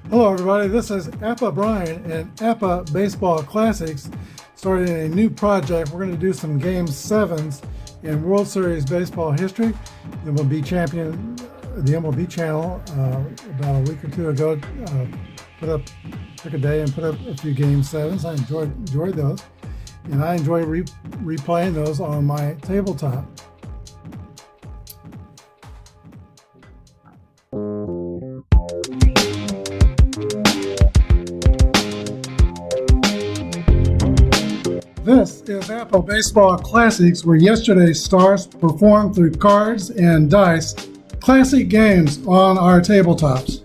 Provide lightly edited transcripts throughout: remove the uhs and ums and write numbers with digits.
Hello everybody, this is Apba Brian and Apba Baseball Classics, starting a new project. We're going to do some Game 7s in World Series baseball history. The MLB champion, the MLB channel, about a week or two ago, took a day and put up a few Game 7s. I enjoyed those, and I enjoy replaying those on my tabletop. This is Apba Baseball Classics, where yesterday's stars performed through cards and dice, classic games on our tabletops.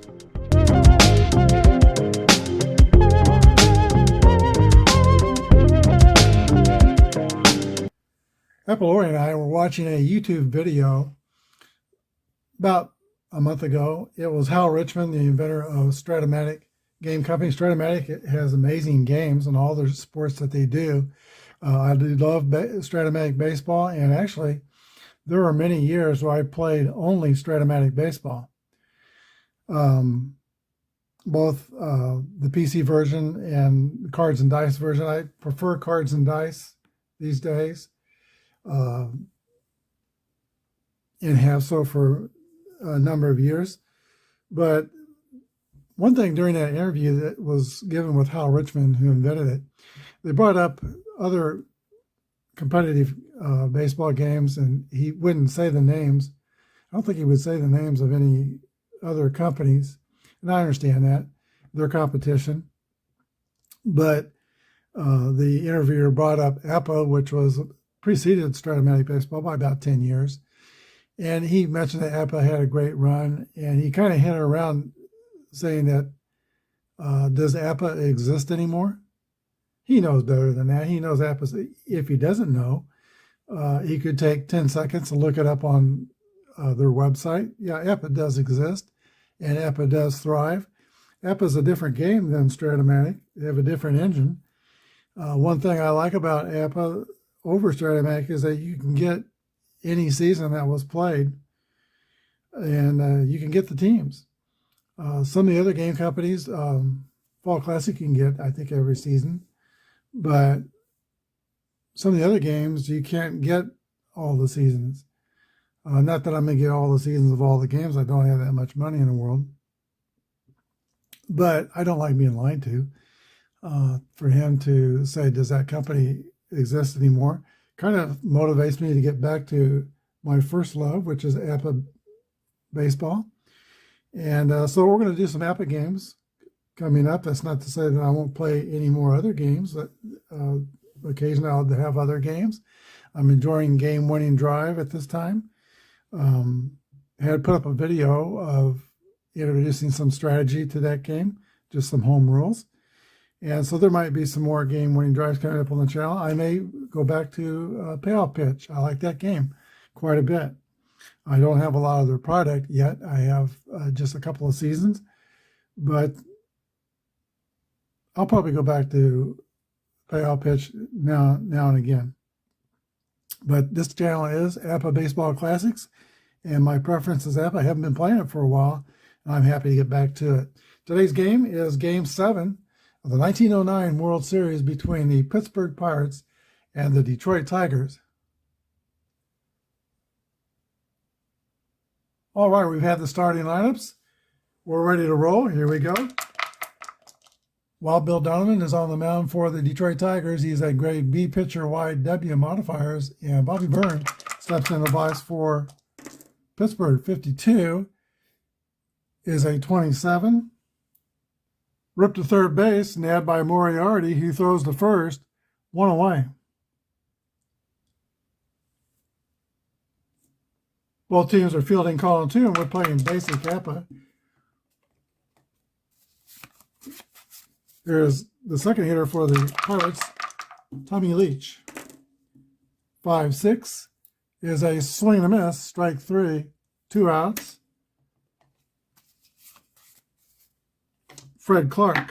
Appa Lori and I were watching a YouTube video about a month ago. It was Hal Richman, the inventor of Stratomatic game company. Stratomatic has amazing games in all the sports that they do. I do love Stratomatic baseball, and actually there were many years where I played only Stratomatic baseball. Both the PC version and the cards and dice version. I prefer cards and dice these days, and have so for a number of years. But one thing during that interview that was given with Hal Richman, who invented it, they brought up other competitive baseball games, and he wouldn't say the names. I don't think he would say the names of any other companies, and I understand that, their competition. But the interviewer brought up Apba, which was preceded Stratomatic baseball by about 10 years. And he mentioned that Apba had a great run, and he kind of hinted around saying that, does Apba exist anymore? He knows better than that. He knows Apba. If he doesn't know, he could take 10 seconds and look it up on their website. Yeah, Apba does exist, and Apba does thrive. Apba is a different game than Stratomatic. They have a different engine. One thing I like about Apba over Stratomatic is that you can get any season that was played, and you can get the teams. Some of the other game companies, Fall Classic, you can get, I think, every season. But some of the other games, you can't get all the seasons. Not that I'm going to get all the seasons of all the games. I don't have that much money in the world. But I don't like being lied to. For him to say, does that company exist anymore, kind of motivates me to get back to my first love, which is Apba baseball. And so we're going to do some Apba games coming up. That's not to say that I won't play any more other games. But occasionally I'll have other games. I'm enjoying Game Winning Drive at this time. I had put up a video of introducing some strategy to that game, just some home rules. And so there might be some more Game Winning Drives coming up on the channel. I may go back to Payoff Pitch. I like that game quite a bit. I don't have a lot of their product yet. I have just a couple of seasons, but I'll probably go back to Payoff Pitch now and again. But this channel is Apba Baseball Classics, and my preference is Apba. I haven't been playing it for a while, and I'm happy to get back to it. Today's game is Game 7 of the 1909 World Series between the Pittsburgh Pirates and the Detroit Tigers. All right, we've had the starting lineups. We're ready to roll. Here we go. Wild Bill Donovan is on the mound for the Detroit Tigers. He's a grade B pitcher, wide W modifiers, and Bobby Byrne steps in the box for Pittsburgh. 52 is a 27. Ripped to third base, nabbed by Moriarty, who throws to first, one away. Both teams are fielding column 2, and we're playing basic Apba. There's the second hitter for the Pirates, Tommy Leach. 5-6 is a swing and a miss, strike 3, 2 outs. Fred Clark.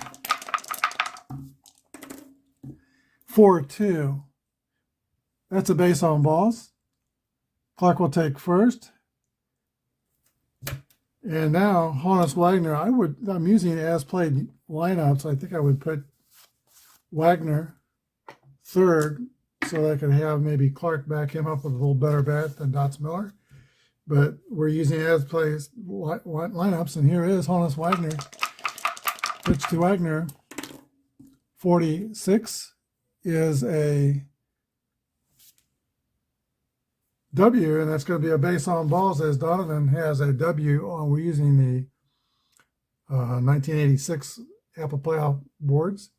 4-2. That's a base on balls. Clark will take first. And now Hannes Wagner, I'm using as played lineups. I think I would put Wagner third so that I could have maybe Clark back him up with a little better bat than Dots Miller. But we're using as plays lineups, and here is Hannes Wagner. Pitch to Wagner. 46 is a W, and that's going to be a base on balls as Donovan has a W on. We're using the 1986 Apple playoff boards.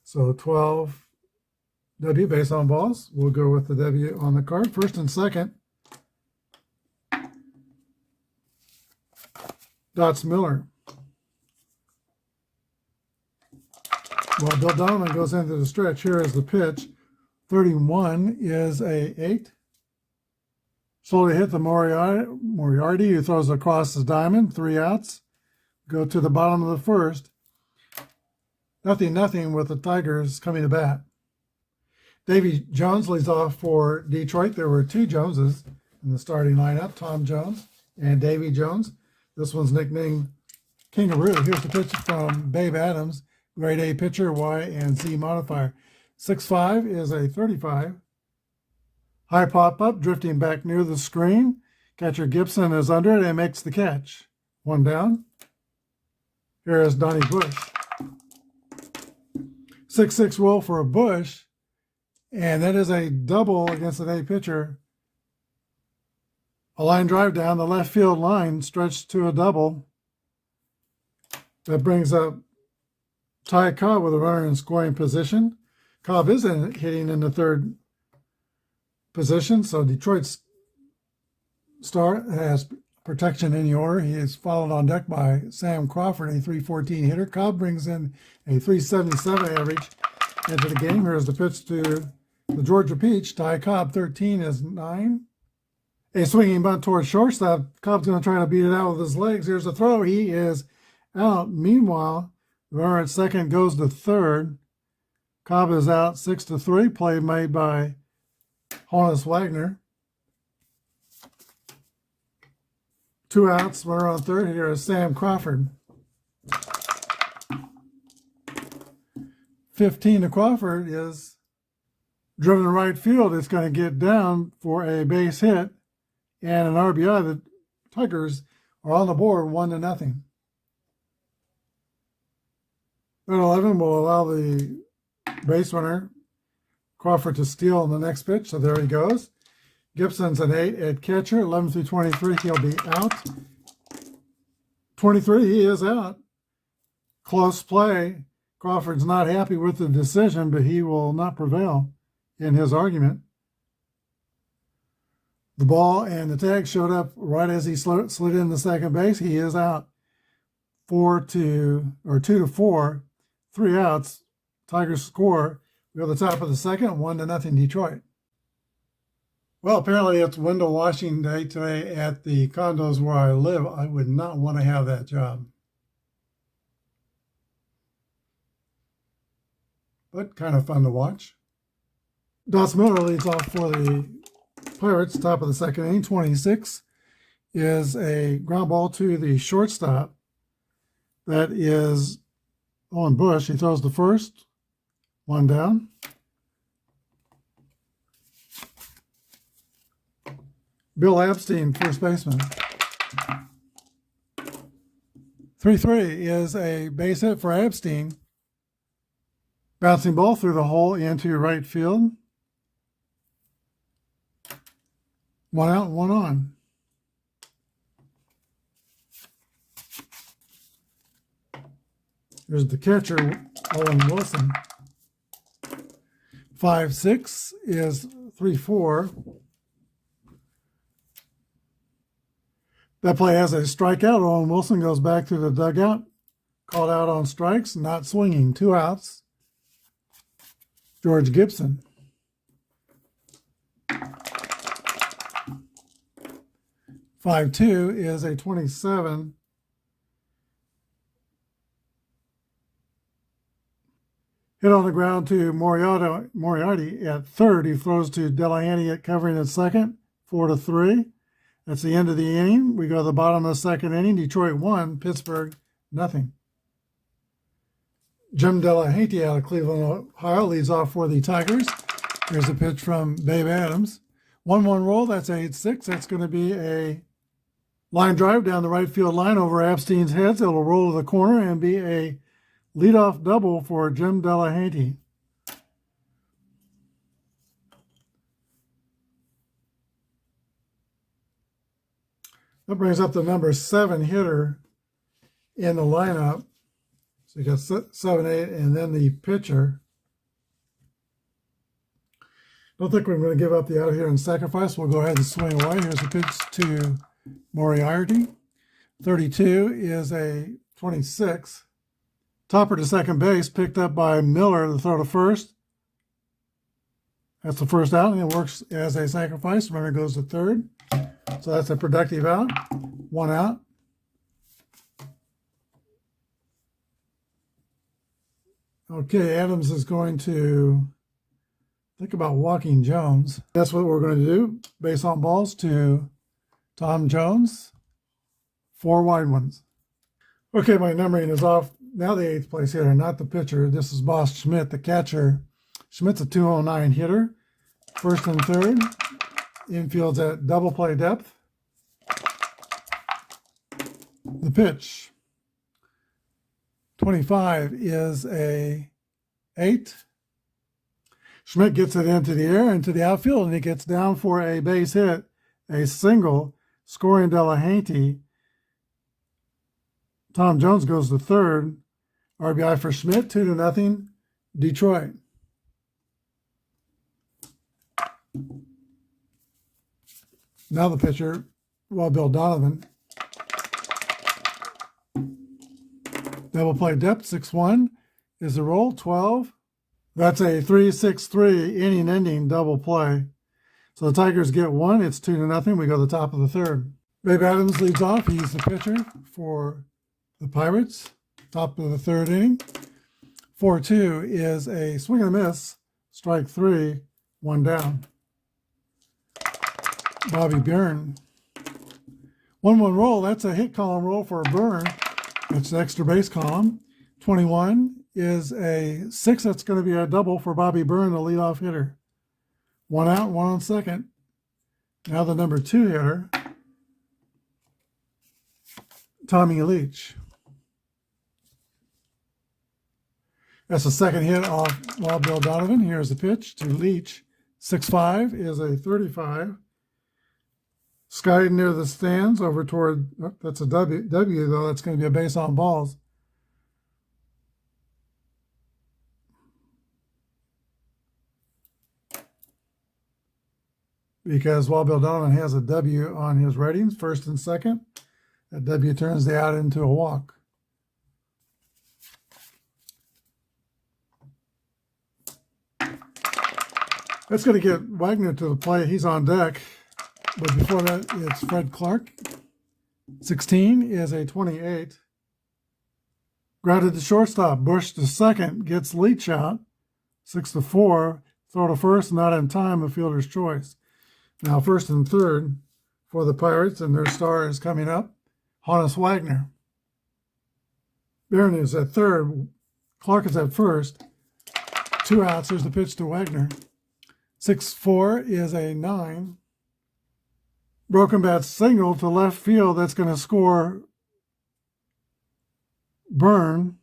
So 12 W base on balls. We'll go with the W on the card. First and second. Dots Miller. Well, Bill Donovan goes into the stretch. Here is the pitch. 31 is a 8. Slowly hit the Moriarty, who throws across the diamond. 3 outs. Go to the bottom of the first. 0-0 with the Tigers coming to bat. Davy Jones leads off for Detroit. There were 2 Joneses in the starting lineup, Tom Jones and Davy Jones. This one's nicknamed Kangaroo. Here's the pitch from Babe Adams, grade A pitcher, Y and Z modifier. 6'5" is a 35. High pop up, drifting back near the screen. Catcher Gibson is under it and makes the catch. 1 down. Here is Donnie Bush. 6'6" roll for a Bush, and that is a double against an A pitcher. A line drive down the left field line, stretched to a double. That brings up Ty Cobb with a runner in scoring position. Cobb is hitting in the third position, so Detroit's start has protection in the order. He is followed on deck by Sam Crawford, a 314 hitter. Cobb brings in a 377 average into the game. Here's the pitch to the Georgia Peach. Ty Cobb, 13 is 9. A swinging bunt towards shortstop. Cobb's going to try to beat it out with his legs. Here's the throw. He is out. Meanwhile, the runner at second goes to third. Cobb is out 6-3. Play made by Hannes Wagner. 2 outs. Runner on third. Here is Sam Crawford. 15 to Crawford is driven to right field. It's going to get down for a base hit and an RBI. The Tigers are on the board 1-0. At 11 will allow the base runner Crawford to steal on the next pitch. So there he goes. Gibson's an 8 at catcher. 11 through 23, he'll be out. 23, he is out. Close play. Crawford's not happy with the decision, but he will not prevail in his argument. The ball and the tag showed up right as he slid in the second base. He is out. 2-4, 3 outs. Tigers score. We go to the top of the second, 1-0 Detroit. Well, apparently it's window washing day today at the condos where I live. I would not want to have that job. But kind of fun to watch. Dots Miller leads off for the Pirates, top of the second inning. 26 is a ground ball to the shortstop. That is Owen Bush. He throws the first. 1 down. Bill Epstein, first baseman. 3-3 is a base hit for Epstein. Bouncing ball through the hole into right field. 1 out, 1 on. Here's the catcher, Owen Wilson. 5-6 is 3-4. That play has a strikeout. Owen Wilson goes back to the dugout. Called out on strikes, not swinging. 2 outs. George Gibson. 5-2 is a 27. Hit on the ground to Moriarty at third. He throws to Delahanty at covering at second. 4-3. That's the end of the inning. We go to the bottom of the second inning. Detroit 1, Pittsburgh nothing. Jim Delahanty out of Cleveland, Ohio, leads off for the Tigers. Here's a pitch from Babe Adams. 1-1 roll. That's 8-6. That's going to be a line drive down the right field line over Epstein's heads. It'll roll to the corner and be a leadoff double for Jim Delahanty. That brings up the number 7 hitter in the lineup. So you got 7, 8, and then the pitcher. Don't think we're going to give up the out here and sacrifice. We'll go ahead and swing away. Here's a pitch to Moriarty. 32 is a 26. Topper to second base, picked up by Miller to throw to first. That's the first out, and it works as a sacrifice. Runner goes to third. So that's a productive out. 1 out. Okay, Adams is going to think about walking Jones. That's what we're going to do. Base on balls to Tom Jones. 4 wide ones. Okay, my numbering is off. Now the 8th place hitter, not the pitcher. This is Boss Schmidt, the catcher. Schmidt's a 209 hitter. First and third. Infield's at double play depth. The pitch. 25 is a 8. Schmidt gets it into the air, into the outfield, and he gets down for a base hit, a single, scoring Delahanty. Tom Jones goes to third. RBI for Schmidt, 2-0, Detroit. Now the pitcher, Bill Donovan. Double play depth, 6-1 is the roll, 12. That's a 3-6-3 inning-ending double play. So the Tigers get 1. It's 2-0. We go to the top of the third. Babe Adams leads off. He's the pitcher for the Pirates. Top of the third inning. 4-2 is a swing and a miss. Strike 3, 1 down. Bobby Byrne. 1-1 roll. That's a hit column roll for Byrne. That's the extra base column. 21 is a 6. That's going to be a double for Bobby Byrne, the leadoff hitter. 1 out, 1 on second. Now the number 2 hitter, Tommy Leach. That's the second hit off Bill Donovan. Here's the pitch to Leach. 6-5 is a 35. Skied near the stands over toward, that's a W though, that's going to be a base on balls. Because while Bill Donovan has a W on his ratings, first and second, that W turns the out into a walk. That's going to get Wagner to the plate. He's on deck. But before that, it's Fred Clark. 16 is a 28. Grounded to shortstop. Bush to second. Gets Leach out. 6-4. Throw to first. Not in time. A fielder's choice. Now first and third for the Pirates. And their star is coming up. Honus Wagner. Barron is at third. Clark is at first. 2 outs. There's the pitch to Wagner. 6-4 is a 9. Broken bat single to left field. That's going to score Byrne.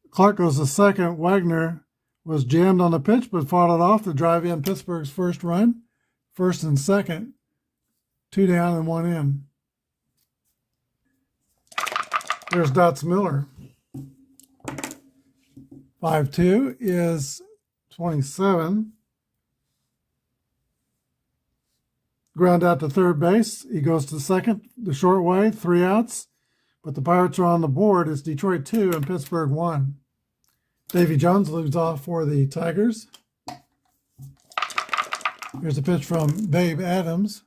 Clark goes to second. Wagner was jammed on the pitch, but fought it off to drive in Pittsburgh's first run. First and second. 2 down and 1 in. There's Dots Miller. 5-2 is 27. Ground out to third base. He goes to second, the short way, 3 outs. But the Pirates are on the board. It's Detroit 2 and Pittsburgh 1. Davy Jones leads off for the Tigers. Here's a pitch from Babe Adams.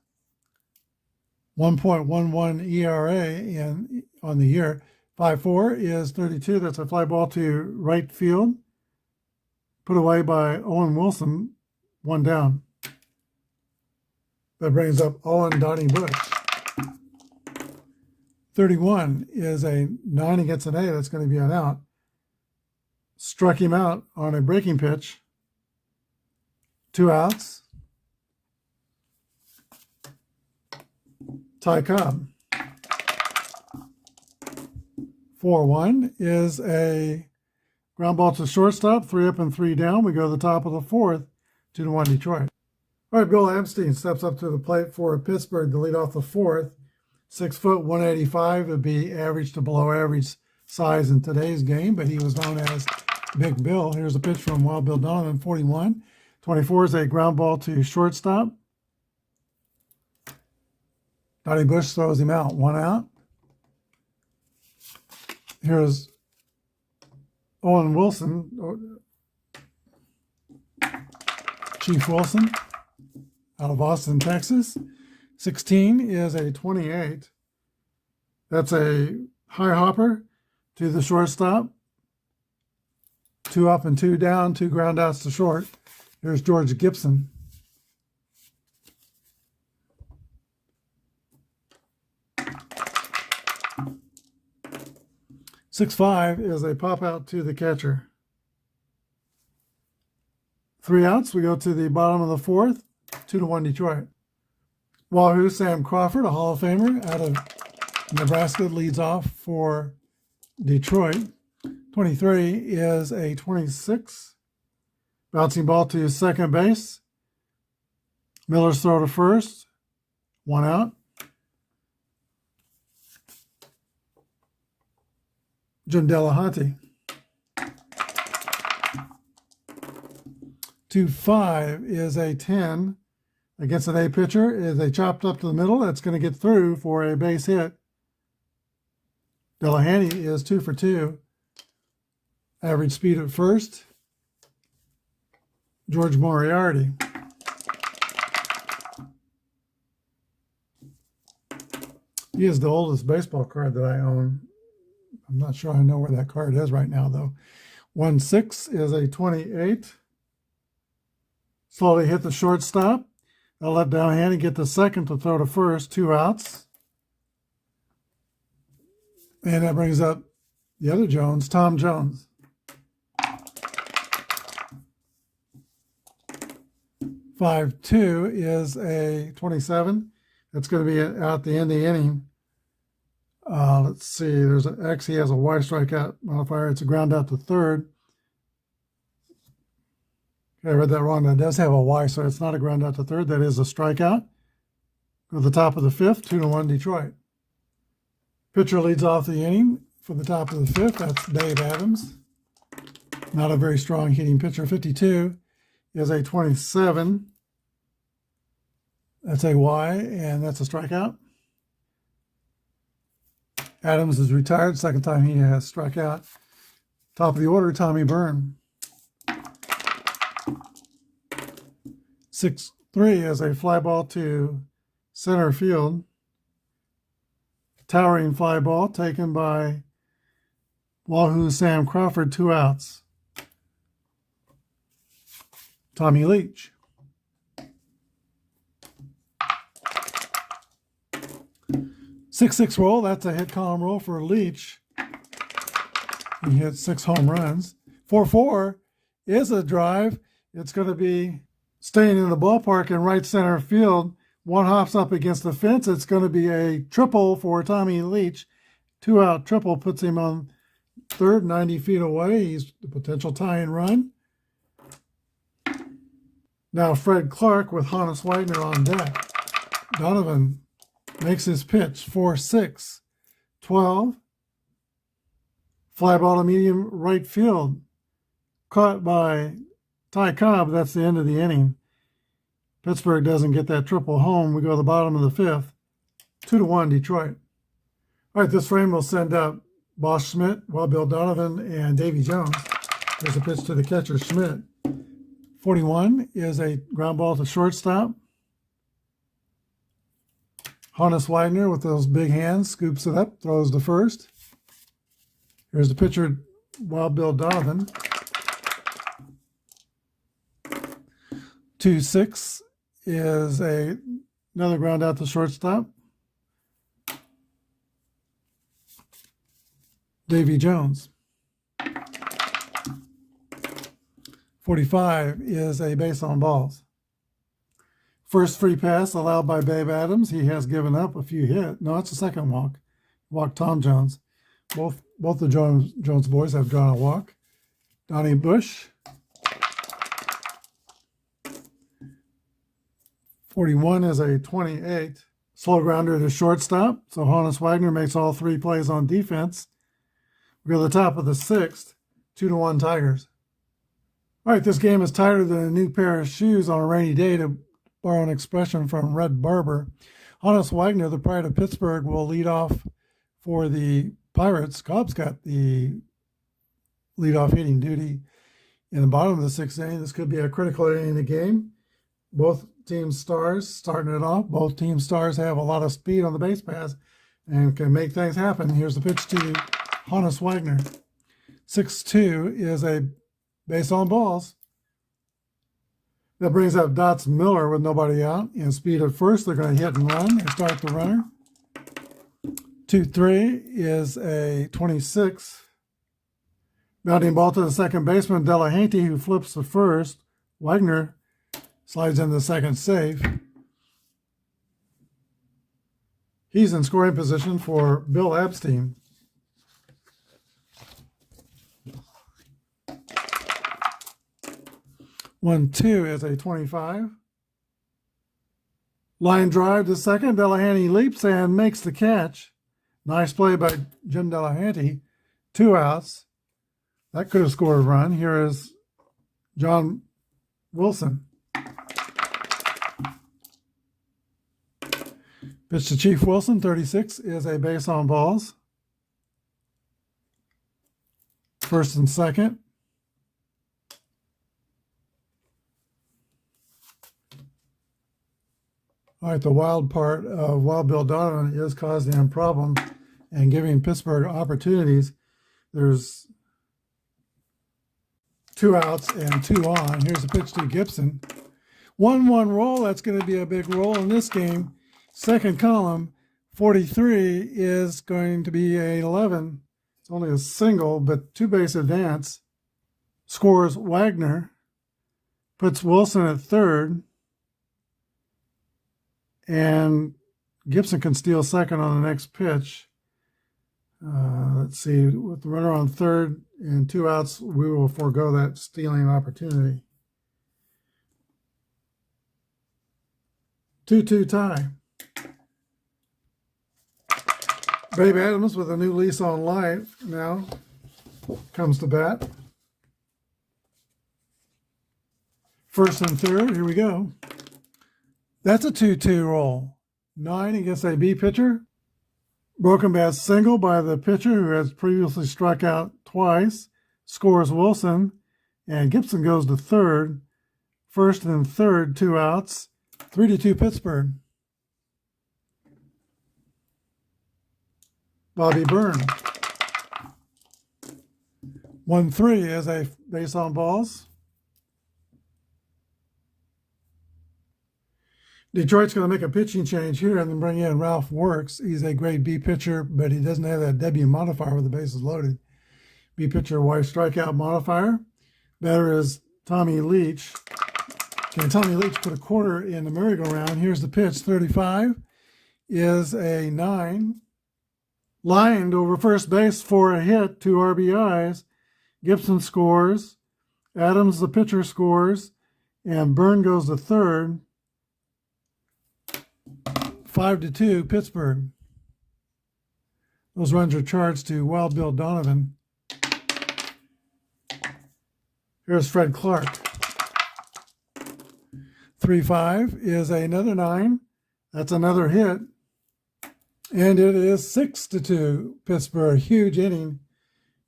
1.11 ERA on the year. 5-4 is 32. That's a fly ball to right field. Put away by Owen Wilson. 1 down. That brings up Owen Donnie Bush. 31 is a 9 against an A. That's going to be an out. Struck him out on a breaking pitch. 2 outs. Ty Cobb. 4-1 is a ground ball to shortstop, 3 up and 3 down. We go to the top of the 4th, 2-1 Detroit. All right, Bill Amstein steps up to the plate for Pittsburgh to lead off the 4th. 6 foot, 185 would be average to below average size in today's game, but he was known as Big Bill. Here's a pitch from Wild Bill Donovan, 41. 24 is a ground ball to shortstop. Donnie Bush throws him out, 1 out. Here's Owen Wilson, Chief Wilson, out of Austin, Texas. 16 is a 28. That's a high hopper to the shortstop. 2 up and 2 down, 2 ground outs to short. Here's George Gibson. Six-5 is a pop out to the catcher. 3 outs. We go to the bottom of the 4th, 2-1 Detroit. Wahoo Sam Crawford, a Hall of Famer out of Nebraska, leads off for Detroit. 23 is a 26. Bouncing ball to second base. Miller's throw to first. 1 out. Jim Delahunty. 2-5 is a 10. Against an A pitcher is a chopped up to the middle. That's going to get through for a base hit. Delahanty is 2 for 2. Average speed at first. George Moriarty. He is the oldest baseball card that I own. I'm not sure I know where that card is right now, though. 1-6 is a 28. Slowly hit the shortstop. I'll let Delahanty get the second to throw to first, 2 outs. And that brings up the other Jones, Tom Jones. 5-2 is a 27. That's going to be out the end of the inning. Let's see, there's an X. He has a Y strikeout modifier. It's a ground out to third. Okay, I read that wrong. That does have a Y, so it's not a ground out to third. That is a strikeout. Go to the top of the 5th, 2-1 Detroit. Pitcher leads off the inning for the top of the 5th. That's Dave Adams. Not a very strong hitting pitcher. 52 is a 27. That's a Y, and that's a strikeout. Adams is retired. Second time he has struck out. Top of the order, Tommy Byrne. 6-3 is a fly ball to center field. Towering fly ball taken by Wahoo Sam Crawford, 2 outs. Tommy Leach. 6-6 roll. That's a hit column roll for Leach. He hit 6 home runs. 4-4 is a drive. It's going to be staying in the ballpark in right center field. 1 hops up against the fence. It's going to be a triple for Tommy Leach. 2-out triple puts him on third, 90 feet away. He's the potential tie-in run. Now Fred Clark with Hannes Weidner on deck. Donovan makes his pitch, 4-6. 12. Fly ball to medium right field. Caught by Ty Cobb. That's the end of the inning. Pittsburgh doesn't get that triple home. We go to the bottom of the 5th. 2-1 Detroit. All right, this frame will send up Boss Schmidt, Wild Bill Donovan, and Davy Jones. There's a pitch to the catcher, Schmidt. 41 is a ground ball to shortstop. Hannes Weidner with those big hands scoops it up, throws to first. Here's the pitcher, Wild Bill Donovan. 2-6 is a Another ground out to shortstop. Davy Jones. 45 is a base on balls. First free pass allowed by Babe Adams. He has given up a few hits. No, it's a second walk. Walked Tom Jones. Both the Jones boys have drawn a walk. Donnie Bush. 41 is a 28. Slow grounder to shortstop. So Honus Wagner makes all three plays on defense. We go to the top of the sixth. 2-1 Tigers. All right, this game is tighter than a new pair of shoes on a rainy day, to borrow an expression from Red Barber. Honus Wagner, the pride of Pittsburgh, will lead off for the Pirates. Cobb's got the leadoff hitting duty in the bottom of the sixth inning. This could be a critical inning in the game. Both teams' stars starting it off. Both teams' stars have a lot of speed on the base paths and can make things happen. Here's the pitch to Honus Wagner. 6-2 is a base on balls. That brings up Dots Miller with nobody out. In speed at first, they're going to hit and run and start the runner. 2-3 is a 26. Mounting ball to the second baseman, Delahanty, who flips the first. Wagner slides in the second safe. He's in scoring position for Bill Abstein. One, two is a 25. Line drive to second. Delahanty leaps and makes the catch. Nice play by Jim Delahanty. 2 outs. That could have scored a run. Here is John Wilson. Pitch to Chief Wilson. 36 is a base on balls. First and second. All right, the wild part of Wild Bill Donovan is causing him problems and giving Pittsburgh opportunities. There's 2 outs and 2 on. Here's a pitch to Gibson. 1-1 roll. That's going to be a big roll in this game. Second column, 43 is going to be an 11. It's only a single, but 2-base advance. Scores Wagner. Puts Wilson at third. And Gibson can steal second on the next pitch. Let's see, with the runner on third and 2 outs, we will forego that stealing opportunity. 2-2 tie. Babe Adams with a new lease on life now comes to bat. First and third, here we go. That's a 2-2 roll. 9 against a B pitcher. Broken bat single by the pitcher who has previously struck out twice. Scores Wilson. And Gibson goes to third. First and third, 2 outs. 3-2 Pittsburgh. Bobby Byrne. 1-3 is a base on balls. Detroit's going to make a pitching change here and then bring in Ralph Works. He's a grade B pitcher, but he doesn't have that W modifier with the bases loaded. B pitcher, Y strikeout modifier. Batter is Tommy Leach. Can Tommy Leach put a quarter in the merry-go-round? Here's the pitch. 35 is a 9. Lined over first base for a hit, 2 RBIs. Gibson scores. Adams, the pitcher, scores. And Byrne goes to third. 5-2 Pittsburgh. Those runs are charged to Wild Bill Donovan. Here's Fred Clark. 3-5 is another 9. That's another hit. And it is 6-2 Pittsburgh. Huge inning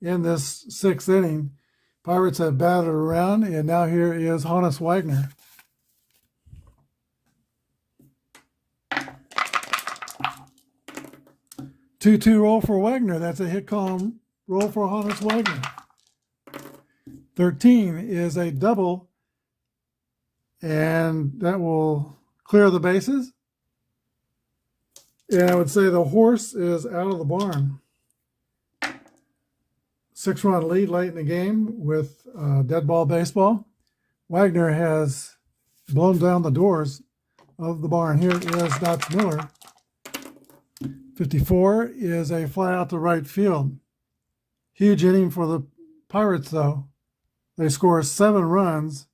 in this 6th inning. Pirates have batted around, and now here is Honus Wagner. Two-two roll for Wagner. That's a hit column roll for Honus Wagner. 13 is a double, and that will clear the bases. And I would say the horse is out of the barn. 6-run lead late in the game with dead ball baseball. Wagner has blown down the doors of the barn. Here is Dots Miller. 54 is a fly out to right field. Huge inning for the Pirates, though. They score 7 runs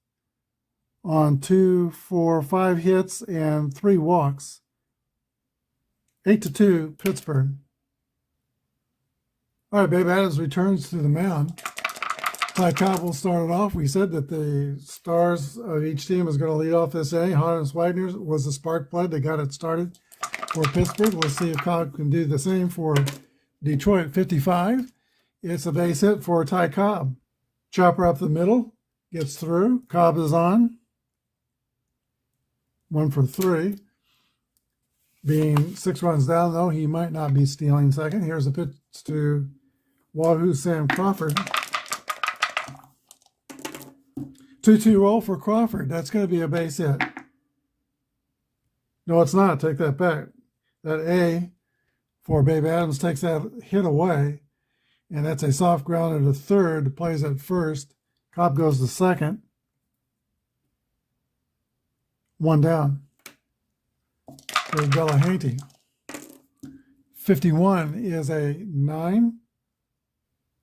on 2, 4, 5 hits and 3 walks. 8-2, Pittsburgh. All right, Babe Adams returns to the mound. Ty Cobb will start it off. We said that the stars of each team was going to lead off this inning. Hans Wagner was the spark plug that got it started for Pittsburgh. Let's see if Cobb can do the same for Detroit. 55. It's a base hit for Ty Cobb. Chopper up the middle, gets through. Cobb is on. 1 for 3. Being 6 runs down, though, he might not be stealing second. Here's a pitch to Wahoo Sam Crawford. 2-2 roll for Crawford. That's going to be a base hit. No, it's not. Take that back. That A for Babe Adams takes that hit away, and that's a soft grounder to third. Plays at first. Cobb goes to second. 1 down. There's Delahanty. 51 is a 9.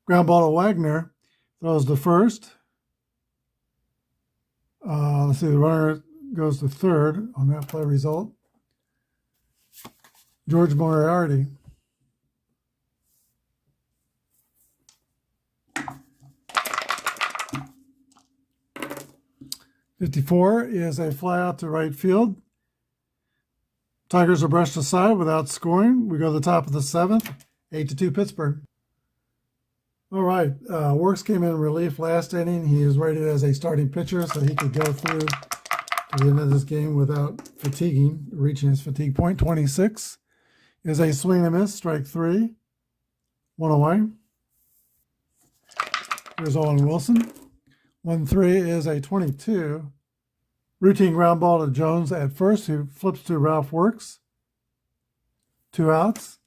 Ground ball to Wagner. Throws to first. Let's see, the runner goes to third on that play result. George Moriarty. '54 is a fly out to right field. Tigers are brushed aside without scoring. We go to the top of the 7th, 8-2 Pittsburgh. All right, Works came in relief last inning. He is rated as a starting pitcher, so he could go through to the end of this game without fatiguing, reaching his fatigue point. 26 is a swing and miss, strike 3, 1 away. Here's Owen Wilson. 1-3 is a 22. Routine ground ball to Jones at first, who flips to Ralph Works. 2 outs.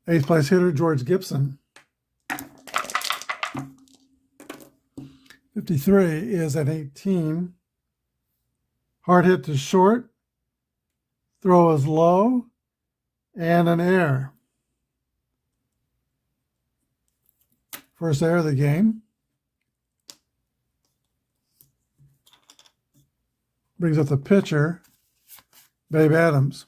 8th place hitter, George Gibson. 53 is at 18. Hard hit to short. Throw is low. And an error. First error of the game. Brings up the pitcher, Babe Adams.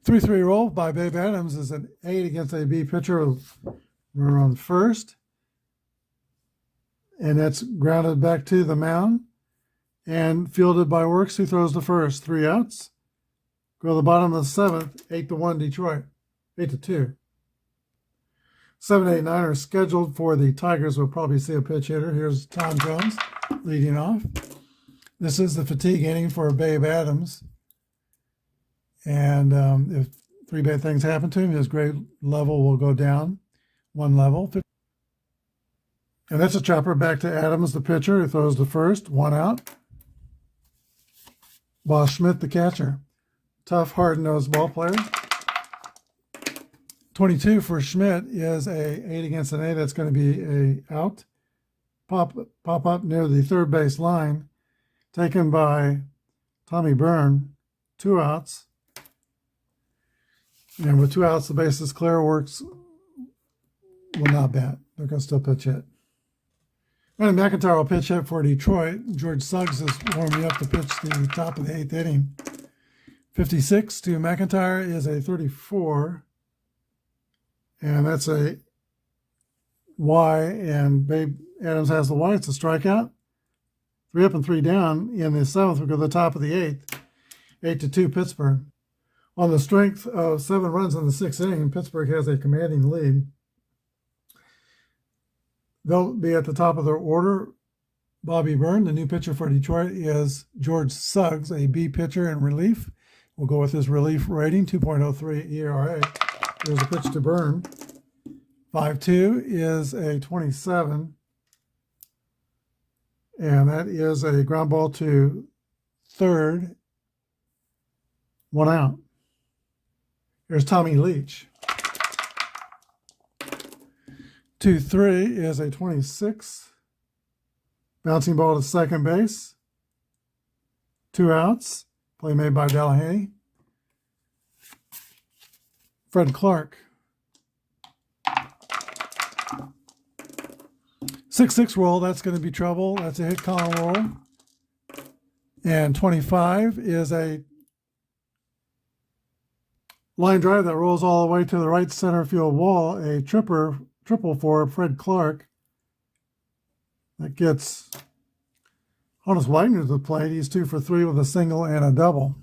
3-3 roll by Babe Adams is an 8 against a B pitcher with runner on first. And that's grounded back to the mound and fielded by Works, who throws the first. 3 outs. Go to the bottom of the 7th, 8-1 Detroit, 8-2. 7, 8, 9 are scheduled for the Tigers. We'll probably see a pitch hitter. Here's Tom Jones leading off. This is the fatigue inning for Babe Adams. And if 3 bad things happen to him, his grade level will go down 1 level. And that's a chopper back to Adams, the pitcher, who throws the first. 1 out. Boss Schmidt, the catcher. Tough, hard-nosed ball player. 22 for Schmidt is a 8 against an 8. That's going to be a out. Pop up near the third base line. Taken by Tommy Byrne. 2 outs. And with 2 outs, the base is clear. Works will not bat. They're going to still pitch hit. Ryan McIntyre will pitch hit for Detroit. George Suggs is warming up to pitch the top of the 8th inning. 56 to McIntyre is a 34. And that's a Y, and Babe Adams has the Y. It's a strikeout. 3 up and 3 down. In the 7th, we go to the top of the 8th. 8-2 Pittsburgh. On the strength of 7 runs in the 6th inning, Pittsburgh has a commanding lead. They'll be at the top of their order. Bobby Byrne, the new pitcher for Detroit, is George Suggs, a B pitcher in relief. We'll go with his relief rating, 2.03 ERA. There's a pitch to Byrne. 5-2 is a 27. And that is a ground ball to third, 1 out. Here's Tommy Leach. 2-3 is a 26. Bouncing ball to second base. 2 outs. Play made by Delahanty. Fred Clark. 6-6 roll, that's going to be trouble. That's a hit column roll. And 25 is a line drive that rolls all the way to the right center field wall. A triple for Fred Clark. That gets Honus Wagner to the plate. He's 2 for 3 with a single and a double.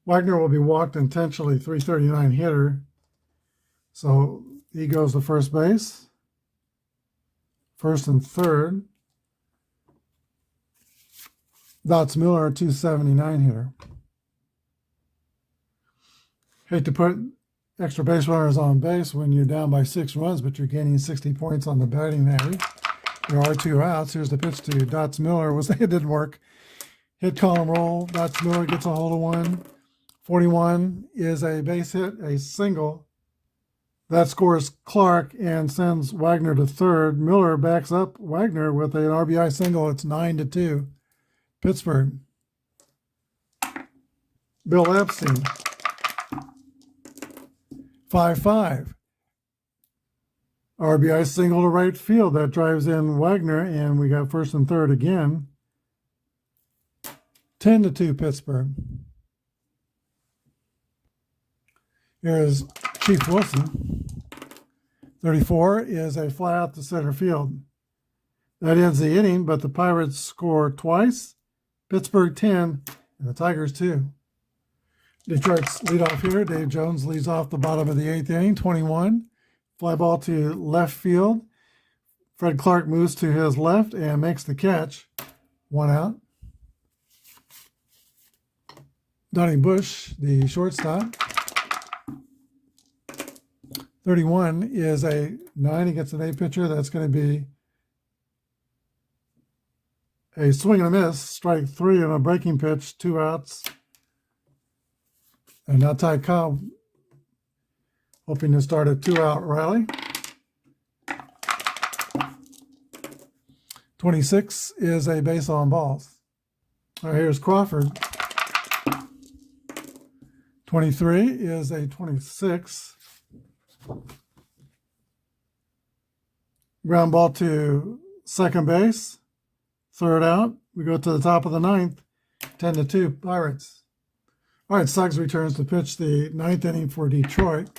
Wagner will be walked intentionally, 339 hitter. So he goes to first base. First and third. Dots Miller, 279 hitter. Hate to put extra base runners on base when you're down by 6 runs, but you're gaining 60 points on the batting average. There are 2 outs. Here's the pitch to Dots Miller. It didn't work. Hit column roll. Dots Miller gets a hold of one. 41 is a base hit, a single. That scores Clark and sends Wagner to third. Miller backs up Wagner with an RBI single. It's 9-2. Pittsburgh. Bill Epstein. 5-5. RBI single to right field. That drives in Wagner, and we got first and third again. 10-2 Pittsburgh. Here's Chief Wilson. 34 is a fly out to center field. That ends the inning, but the Pirates score twice. Pittsburgh 10 and the Tigers 2. Detroit's leadoff hitter, Dave Jones, leads off the bottom of the 8th inning, 21. Fly ball to left field. Fred Clark moves to his left and makes the catch. 1 out. Donnie Bush, the shortstop. 31 is a 9 against an 8 pitcher. That's going to be a swing and a miss, strike 3 on a breaking pitch, 2 outs. And now Ty Cobb hoping to start a 2-out rally. 26 is a base on balls. All right, here's Crawford. 23 is a 26. Ground ball to second base. 3rd out. We go to the top of the 9th. 10-2 Pirates. All right, Suggs returns to pitch the 9th inning for Detroit.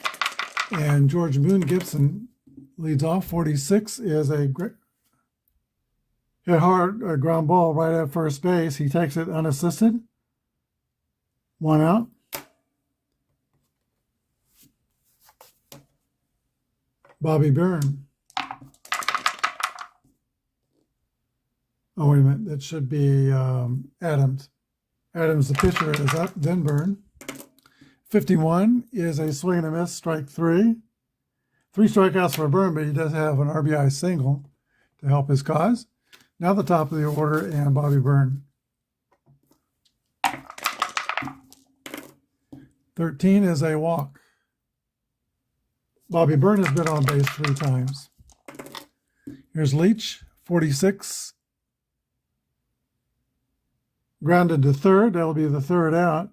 And George Moon Gibson leads off. 46 is a hit hard ground ball right at first base. He takes it unassisted. 1 out. Bobby Byrne. Oh, wait a minute. That should be Adams. Adams, the pitcher, is up. Then Byrne. 51 is a swing and a miss, strike 3. 3 strikeouts for Byrne, but he does have an RBI single to help his cause. Now the top of the order and Bobby Byrne. 13 is a walk. Bobby Byrne has been on base 3 times. Here's Leach, 46. Grounded to third. That'll be the 3rd out.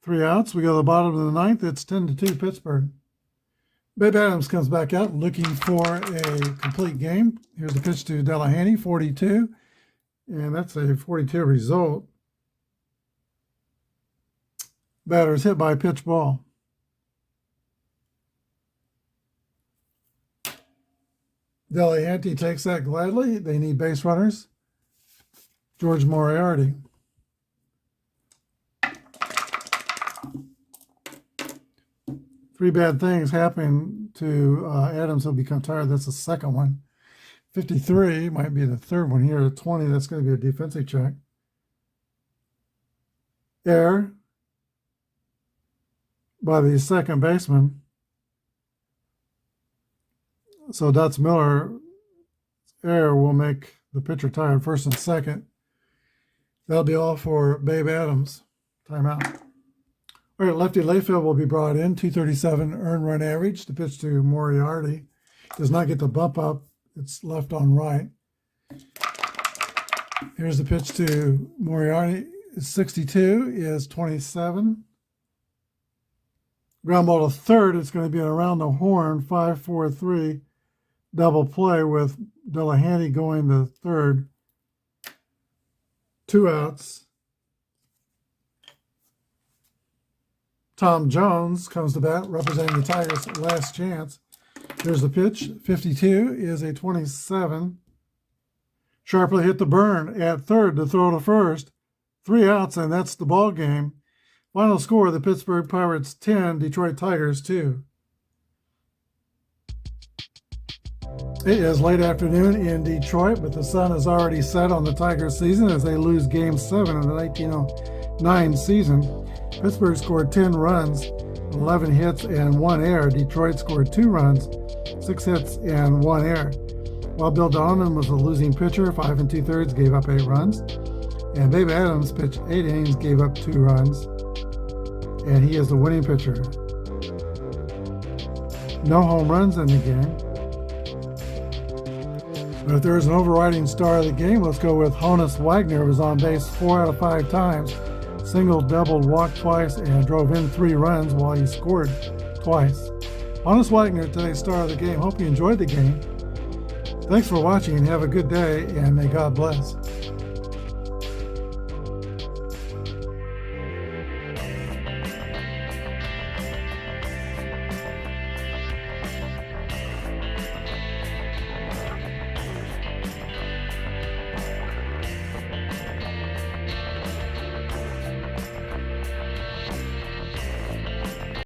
3 outs. We go to the bottom of the 9th. It's 10-2 Pittsburgh. Babe Adams comes back out looking for a complete game. Here's the pitch to Delahanty, 42. And that's a 42 result. Batter is hit by a pitch ball. Delahanty takes that gladly. They need base runners. George Moriarty. Three bad things happen to Adams. He'll become tired. That's the second one. 53 might be the third one here. 20, that's going to be a defensive check. Error by the second baseman. So Dutz Miller error will make the pitcher tied first and second. That'll be all for Babe Adams. Timeout. All right, lefty Layfield will be brought in. 237 earned run average. The pitch to Moriarty. Does not get the bump up. It's left on right. Here's the pitch to Moriarty. 62 is 27. Ground ball to third. It's going to be around the horn. 5-4-3 double play with Delahanty going to third. 2 outs. Tom Jones comes to bat, representing the Tigers' last chance. Here's the pitch. 52 is a 27. Sharply hit the burn at third to throw to first. 3 outs, and that's the ball game. Final score, the Pittsburgh Pirates 10, Detroit Tigers 2. It is late afternoon in Detroit, but the sun is already set on the Tigers season as they lose Game 7 of the 1909 season. Pittsburgh scored 10 runs, 11 hits, and 1 error. Detroit scored 2 runs, 6 hits, and 1 error. While Bill Donovan was the losing pitcher, 5 2/3, gave up 8 runs. And Babe Adams pitched 8 innings, gave up 2 runs. And he is the winning pitcher. No home runs in the game. But if there is an overriding star of the game, let's go with Honus Wagner, who was on base 4 out of 5 times. Single, doubled, walked twice, and drove in 3 runs while he scored twice. Honus Wagner, today's star of the game. Hope you enjoyed the game. Thanks for watching and have a good day, and may God bless.